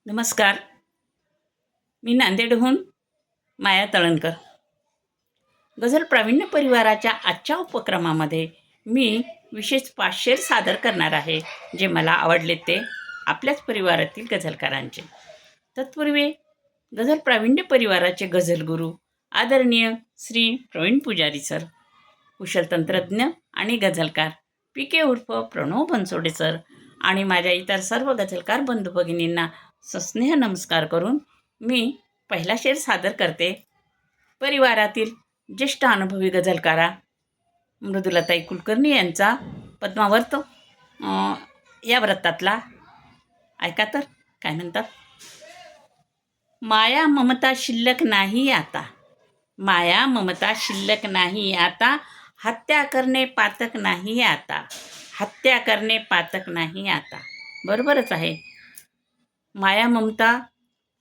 नमस्कार. मी नांदेडहून माया तळणकर. गझल प्रावीण्य परिवाराच्या आजच्या उपक्रमामध्ये मी विशेष 5 शेर सादर करणार आहे, जे मला आवडले ते आपल्याच परिवारातील गझलकारांचे. तत्पूर्वी गझल प्रावीण्य परिवाराचे गझलगुरू आदरणीय श्री प्रवीण पुजारी सर, कुशल तंत्रज्ञ आणि गझलकार PK उर्फ प्रणव बनसोडे सर आणि माझ्या इतर सर्व गझलकार बंधू भगिनींना सस्नेह नमस्कार करून मी पहिला शेर सादर करते. परिवारातील ज्येष्ठ अनुभवी गझलकारा मृदुलाताई कुलकर्णी यांचा पद्मावर्त या व्रतातला. ऐका तर काय म्हणतात. माया ममता शिल्लक नाही आता, माया ममता शिल्लक नाही आता, हत्या करणे पातक नाही आता, हत्या करणे पातक नाही आता. बरोबरच आहे. माया ममता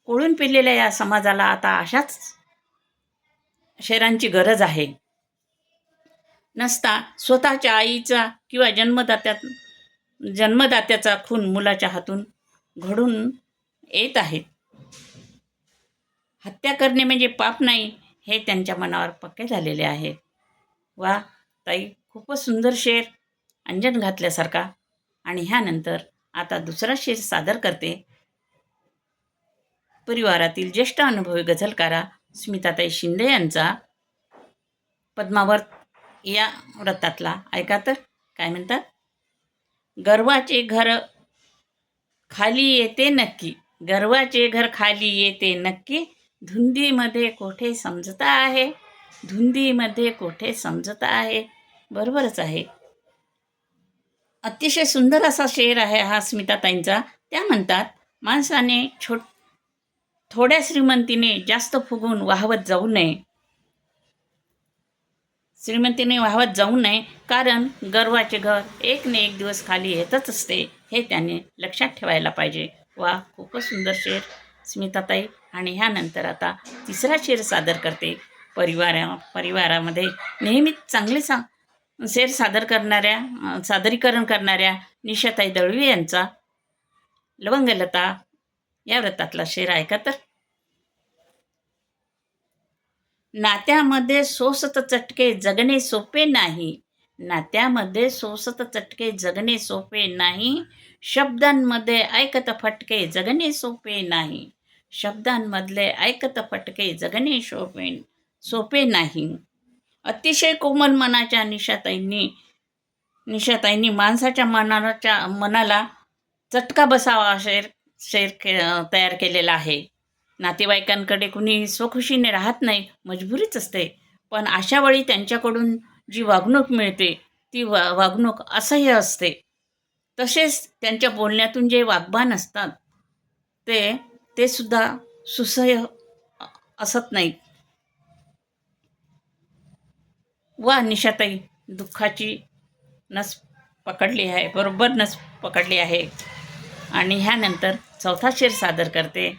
कोळून पेरलेल्या या समाजाला आता अशाच शेरांची गरज आहे. नसता स्वतःच्या आईचा किंवा जन्मदात्याचा खून मुलाच्या हातून घडून येत आहेत. हत्या करणे म्हणजे पाप नाही हे त्यांच्या मनावर पक्के झालेले आहे. वा ताई, खूपच सुंदर शेर, अंजन घातल्यासारखा. आणि ह्यानंतर आता दुसरा शेर सादर करते. परिवारातील ज्येष्ठ अनुभवी गझलकारा स्मिताताई शिंदे यांचा पद्मावर्त या व्रतातला. ऐका तर काय म्हणतात. गर्वाचे घर खाली येते नक्की, गर्वाचे घर खाली येते नक्की, धुंदीमध्ये कोठे समजता आहे, धुंदीमध्ये कोठे समजता आहे. बरोबरच आहे. अतिशय सुंदर असा शेर आहे हा स्मिताताईंचा. त्या म्हणतात, माणसाने थोड्या श्रीमंतीने जास्त फुगून वाहवत जाऊ नये, श्रीमंतीने वाहवत जाऊ नये, कारण गर्वाचे घर एक न एक दिवस खाली येतच असते, हे त्याने लक्षात ठेवायला पाहिजे. वा, खूपच सुंदर शेर स्मिताताई. आणि ह्यानंतर आता तिसरा शेर सादर करते. परिवारामध्ये नेहमीच चांगले शेर सादरीकरण करणाऱ्या निशाताई दळवी यांचा लवंगलता या व्रतातला शेर. ऐका तर. नात्यामध्ये सोसत चटके जगणे सोपे नाही, नात्यामध्ये सोसत चटके जगणे सोपे नाही, शब्दांमध्ये ऐकत फटके जगणे सोपे नाही, शब्दांमधले ऐकत फटके जगणे सोपे नाही. अतिशय कोमल मनाच्या निशाताईंनी माणसाच्या मनाला चटका बसावा शेर तयार केलेला आहे. नातेवाईकांकडे कुणी स्वखुशीने राहत नाही, मजबुरीच असते. पण अशावेळी त्यांच्याकडून जी वागणूक मिळते ती वागणूक असह्य असते. तसेच त्यांच्या बोलण्यातून जे वाग्बान असतात ते सुद्धा सुसह्य असत नाहीत. वा निशाताई, दुःखाची नस पकडली आहे, बरोबर नस पकडली आहे. आणि ह्यानंतर चौथा शेर सादर करते.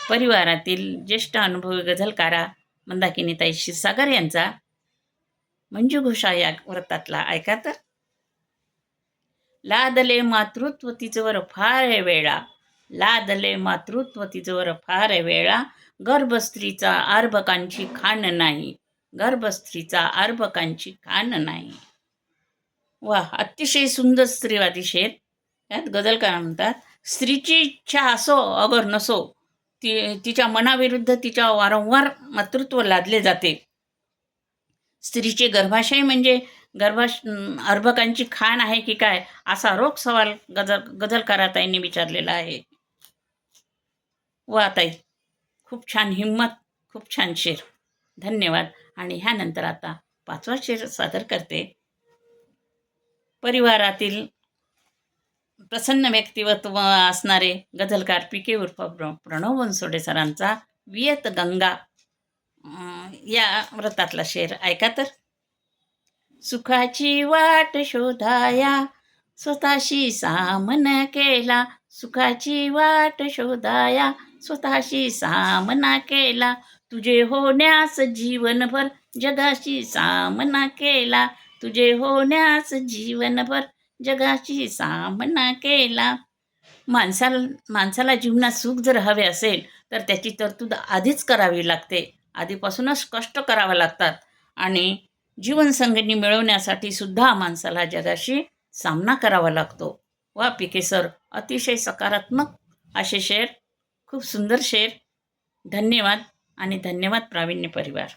परिवारातील ज्येष्ठ अनुभवी गझलकारा मंदाकिनीताई क्षीरसागर यांचा मंजू घोषा या व्रतातला. ऐका तर. लादले मातृत्व तिजवर फार वेळा, लादले मातृत्व तिजवर फार वेळा, गर्भस्त्रीचा अर्भकांची खाण नाही, गर्भस्त्रीचा अर्भकांची खाण नाही. वा, अतिशय सुंदर स्त्रीवादी शेर. यात गझलकार म्हणतात, स्त्रीची इच्छा असो अगर नसो, तिच्या मनाविरुद्ध तिच्या वारंवार मातृत्व लादले जाते. स्त्रीचे गर्भाशय म्हणजे अर्भकांची खाण आहे की काय, असा रोख सवाल गझलकाराताईंनी विचारलेला आहे. वा ताई, खूप छान हिंमत, खूप छान शेर. धन्यवाद. आणि ह्यानंतर आता पाचवा शेर सादर करते. परिवारातील प्रसन्न व्यक्तिमत्व असणारे गझलकार PK उर्फ प्रणव बनसोडे सरांचा वियत गंगा या व्रतातला शेर. ऐका तर. सुखाची वाट शोधाया स्वतःशी सामना केला, सुखाची वाट शोधाया स्वतःशी सामना केला, तुझे होण्यास जीवनभर जगाशी सामना केला, तुझे होण्यास जीवनभर जगाशी सामना केला. माणसाला जीवनात सुख जर हवे असेल तर त्याची तरतूद आधीच करावी लागते. आधीपासूनच कष्ट करावे लागतात आणि जीवनसंगिनी मिळवण्यासाठी सुद्धा माणसाला जगाशी सामना करावा लागतो. वा पिके सर, अतिशय सकारात्मक असे शेर, खूप सुंदर शेर. धन्यवाद आणि धन्यवाद प्रावीण्य परिवार.